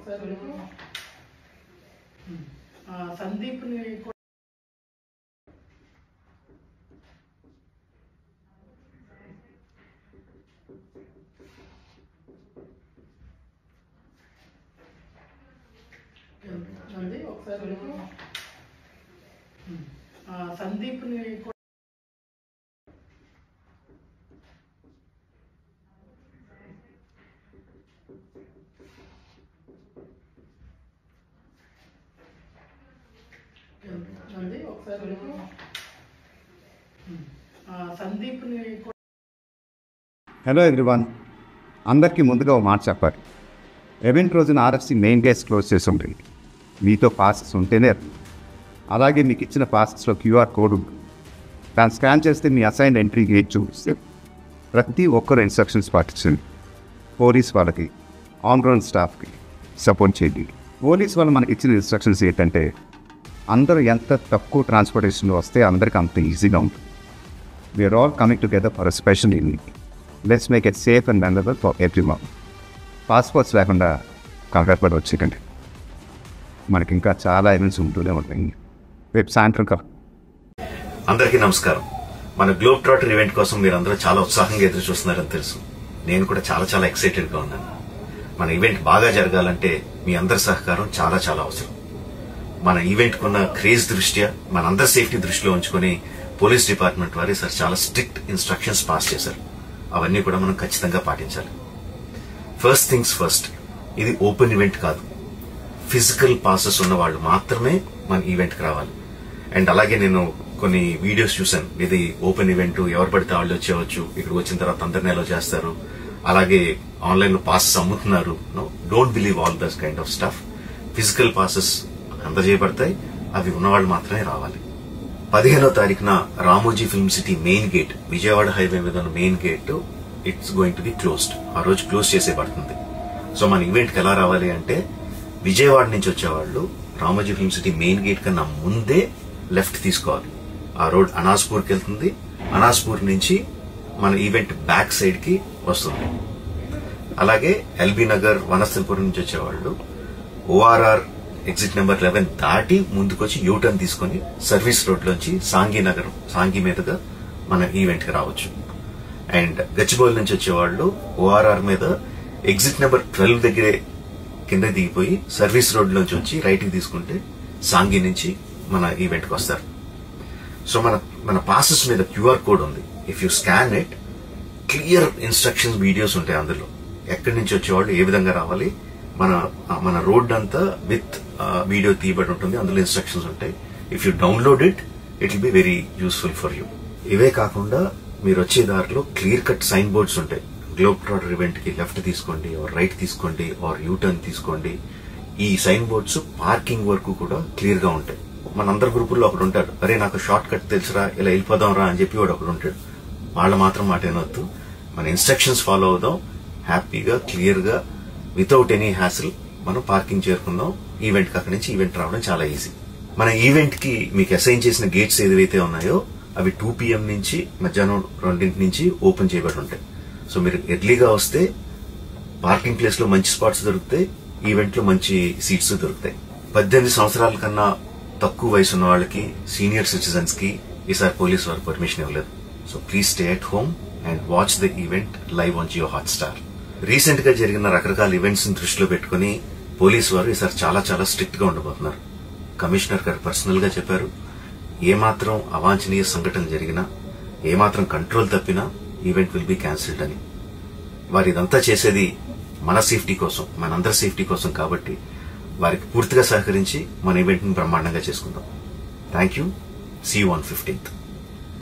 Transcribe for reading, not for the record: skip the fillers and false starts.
Sandeep Sandeep Sandeep hello everyone, అందరికీ ముందుగా ఒక మాట చెప్పాలి. ఈవెంట్ రోజున ఆర్ఎఫ్సి మెయిన్ గేట్స్ క్లోజ్ చేసి ఉంటుంది. మీతో పాసెస్ ఉంటేనే, అలాగే మీకు ఇచ్చిన పాసెస్లో క్యూఆర్ కోడ్ ఉంటుంది. దాన్ని స్కాన్ చేస్తే మీ అసైన్ ఎంట్రీ గేట్ చూపిస్తే ప్రతి ఒక్కరు ఇన్స్ట్రక్షన్స్ పాటించండి. పోలీస్ వాళ్ళకి, ఆన్ గ్రౌండ్ స్టాఫ్కి సపోర్ట్ చేయండి. పోలీస్ వాళ్ళు మనకి ఇచ్చిన ఇన్స్ట్రక్షన్స్ ఏంటంటే, అందరూ ఎంత తక్కువ ట్రాన్స్పోర్టేషన్లో వస్తే అందరికీ అంత ఈజీగా ఉంటుంది. We are all coming together for a special event. Let's make it safe and memorable for everyone. Passports లేకుండా కంగారు పడి వచ్చేకండి. మనకి ఇంకా చాలా ఈవెంట్స్ ఉంటూనే ఉంటాయి. రేపు సాయంత్రం అందరికీ నమస్కారం. మన గ్లోబ్ ట్రాటర్ ఈవెంట్ కోసం మీరందరూ చాలా ఉత్సాహంగా ఎదురు చూస్తున్నారని తెలుసు. నేను కూడా చాలా ఎక్సైటెడ్ గా ఉన్నాను. మన ఈవెంట్ బాగా జరగాలంటే మీ అందరి సహకారం చాలా అవసరం. మన ఈవెంట్ కున్న క్రేజ్ దృష్ట్యా మనందరి సేఫ్టీ దృష్టిలో ఉంచుకొని పోలీస్ డిపార్ట్మెంట్ వారి సార్ చాలా స్ట్రిక్ట్ ఇన్స్ట్రక్షన్స్ పాస్ చేశారు. అవన్నీ కూడా మనం ఖచ్చితంగా పాటించాలి. ఫస్ట్ థింగ్స్ ఫస్ట్, ఇది ఓపెన్ ఈవెంట్ కాదు. ఫిజికల్ పాసెస్ ఉన్న వాళ్ళు మాత్రమే మన ఈవెంట్కి రావాలి. అండ్ అలాగే నేను కొన్ని వీడియోస్ చూశాను. ఇది ఓపెన్ ఈవెంట్, ఎవరు పడితే వాళ్ళు వచ్చేవచ్చు, ఇక్కడికి వచ్చిన తర్వాత అందరినీ ఎలా చేస్తారు, అలాగే ఆన్లైన్ లో పాసెస్ అమ్ముతున్నారు. Don't believe all this kind of stuff. Physical passes అందజేయబడతాయి, అవి ఉన్నవాళ్ళు మాత్రమే రావాలి. 15వ తారీఖున Ramoji film city main gate, Vijayawada highway మీద ఉన్న main gate it's going to be closed. ఆ రోజు క్లోజ్ చేసేబడుతుంది. సో మన ఈవెంట్ కి ఎలా రావాలి అంటే, విజయవాడ నుంచి వచ్చేవాళ్ళు Ramoji film city main gate కన్నా ముందే లెఫ్ట్ తీసుకోవాలి. ఆ రోడ్ అనాస్పూర్కి వెళ్తుంది. అనాస్పూర్ నుంచి మన ఈవెంట్ బ్యాక్ సైడ్ కి వస్తుంది. అలాగే ఎల్బీ నగర్, వనస్థలపురం నుంచి వచ్చేవాళ్ళు ఓఆర్ఆర్ ఎగ్జిట్ నెంబర్ 11 దాటి ముందుకొచ్చి యూటర్న్ తీసుకుని సర్వీస్ రోడ్ లోంచి సాంఘీ మీదుగా మన ఈవెంట్ కి రావచ్చు. అండ్ గచ్చిబౌలి నుంచి వచ్చేవాళ్ళు ఓఆర్ఆర్ మీద ఎగ్జిట్ నెంబర్ 12 దగ్గరే కింద దిగిపోయి సర్వీస్ రోడ్ లోంచి వచ్చి రైట్ కి తీసుకుంటే సాంఘీ నుంచి మన ఈవెంట్ కి వస్తారు. సో మన పాసెస్ మీద క్యూఆర్ కోడ్ ఉంది. If you scan it, clear instructions videos ఉంటాయి అందులో. ఎక్కడి నుంచి వచ్చేవాళ్ళు ఏ విధంగా రావాలి, మన రోడ్ అంతా విత్ వీడియో తీయబడి ఉంటుంది. అందులో ఇన్స్ట్రక్షన్స్ ఉంటాయి. If you download it will be very useful for you. ఇవే కాకుండా మీరు వచ్చే దారిలో క్లియర్ కట్ సైన్ బోర్డ్స్ ఉంటాయి. గ్లోబ్ ట్రాటర్ ఈవెంట్ కి లెఫ్ట్ తీసుకోండి, ఆర్ రైట్ తీసుకోండి, ఆర్ యూటర్న్ తీసుకోండి. ఈ సైన్ బోర్డ్స్ పార్కింగ్ వరకు కూడా క్లియర్ గా ఉంటాయి. మనందరి గ్రూపుల్లో ఒకడు ఉంటాడు, అరే నాకు షార్ట్ కట్ తెలుసురా, ఇలా వెళ్ళిపోదాం రా అని చెప్పి వాడు ఒకడు ఉంటాడు. వాళ్ళ మాత్రం మాట ఏనొద్దు. మన ఇన్స్ట్రక్షన్స్ ఫాలో అవుదాం. హ్యాపీగా, క్లియర్ గా, వితౌట్ ఎనీ హ్యాసిల్ మనం పార్కింగ్ చేరుకుందాం. ఈవెంట్ కి అక్కడి నుంచి ఈవెంట్ రావడం చాలా ఈజీ. మన ఈవెంట్ కి మీకు అసైన్ చేసిన గేట్స్ ఏదైతే ఉన్నాయో అవి 2 PM నుంచి మధ్యాహ్నం 2 నుంచి ఓపెన్ చేయబడి ఉంటాయి. సో మీరు ఎర్లీగా వస్తే పార్కింగ్ ప్లేస్ లో మంచి స్పాట్స్ దొరుకుతాయి, ఈవెంట్ లో మంచి సీట్స్ దొరుకుతాయి. 18 సంవత్సరాల కన్నా తక్కువ వయసు ఉన్న వాళ్ళకి, సీనియర్ సిటిజన్స్ కి ఈసారి పోలీసు వారు పర్మిషన్ ఇవ్వలేదు. So please stay at home and watch the event live on Jio Hotstar. Recent గా జరిగిన రకరకాల ఈవెంట్స్ ని దృష్టిలో పెట్టుకుని పోలీసు వారు ఈసారి చాలా స్ట్రిక్ట్ గా ఉండబోతున్నారు. కమిషనర్ గారు పర్సనల్ గా చెప్పారు, ఏమాత్రం అవాంఛనీయ సంఘటన జరిగినా, ఏమాత్రం కంట్రోల్ తప్పినా ఈవెంట్ విల్ బి క్యాన్సిల్డ్ అని. వారు ఇదంతా చేసేది మన సేఫ్టీ కోసం, మనందరి సేఫ్టీ కోసం. కాబట్టి వారికి పూర్తిగా సహకరించి మన ఈవెంట్ ని బ్రహ్మాండంగా చేసుకుందాం. Thank you. See you on 15th.